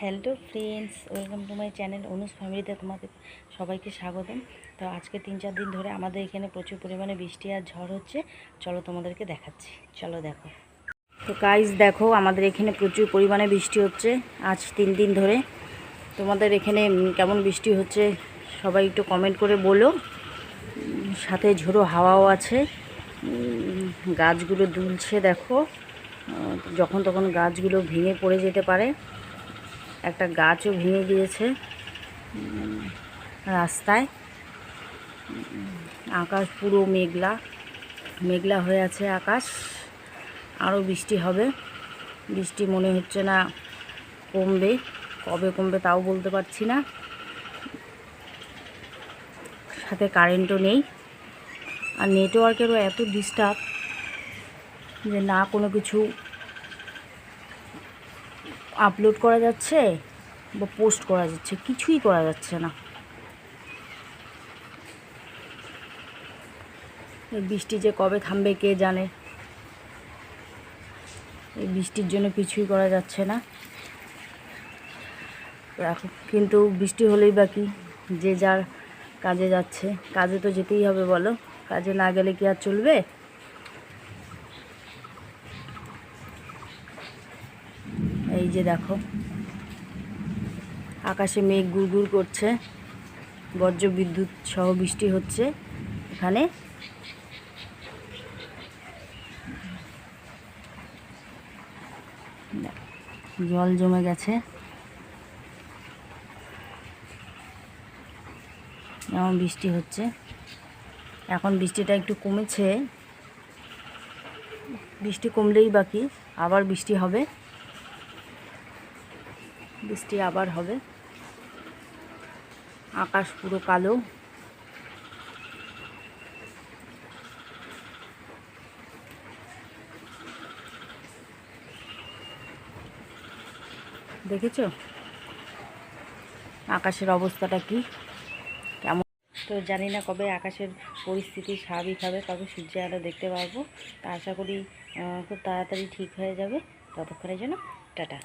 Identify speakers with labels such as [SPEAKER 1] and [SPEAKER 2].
[SPEAKER 1] Hello friends, welcome to my channel Anuj ফ্যামিলিতে তোমাদের সবাইকে স্বাগতম। তো আজকে 3-4 দিন ধরে আমাদের এখানে প্রচুর পরিমাণে বৃষ্টি আর ঝড় হচ্ছে। চলো তোমাদেরকে দেখাচ্ছি, চলো দেখো। তো গাইস দেখো, আমাদের এখানে প্রচুর পরিমাণে বৃষ্টি হচ্ছে আজ 3 দিন ধরে। তোমাদের এখানে কেমন বৃষ্টি হচ্ছে সবাই একটু কমেন্ট করে বলো। সাথে ঝোড়ো হাওয়াও আছে। গাছগুলো দুলছে দেখো, যখন তখন গাছগুলো ভেঙে পড়ে যেতে পারে। একটা গাছও ভেঙে গিয়েছে রাস্তায়। আকাশ পুরো মেঘলা মেঘলা হয়ে আছে আকাশ। আরও বৃষ্টি হবে, বৃষ্টি মনে হচ্ছে না কমবে। কবে কমবে তাও বলতে পারছি না। সাথে কারেন্টও নেই, আর নেটওয়ার্কেরও এত ডিস্টার্ব যে না কোনো কিছু আপলোড করা যাচ্ছে বা পোস্ট করা যাচ্ছে, কিছুই করা যাচ্ছে না। এই বৃষ্টি যে কবে থামবে কে জানে। এই বৃষ্টির জন্য কিছুই করা যাচ্ছে না এখন। কিন্তু বৃষ্টি হলেই বা কি, যে যার কাজে যাচ্ছে। কাজে তো যেতেই হবে বলো, কাজে না গেলে কি আর চলবে। এই যে দেখো, আকাশে মেঘ গুড়গুড় করছে, বজ্র বিদ্যুৎ সহ বৃষ্টি হচ্ছে এখানে। জল জমে গেছে, এমন বৃষ্টি হচ্ছে। এখন বৃষ্টিটা একটু কমেছে, বৃষ্টি কমলেই বাকি আবার বৃষ্টি হবে, বৃষ্টি আবার হবে। আকাশ পুরো কালো। দেখেছো আকাশের অবস্থাটা কি কেমন। তো জানি না কবে আকাশের পরিস্থিতি স্বাভাবিক হবে, কবে সূর্যের আলো দেখতে পারবো। তা আশা করি খুব তাড়াতাড়ি ঠিক হয়ে যাবে। ততক্ষণের জন্য টাটা।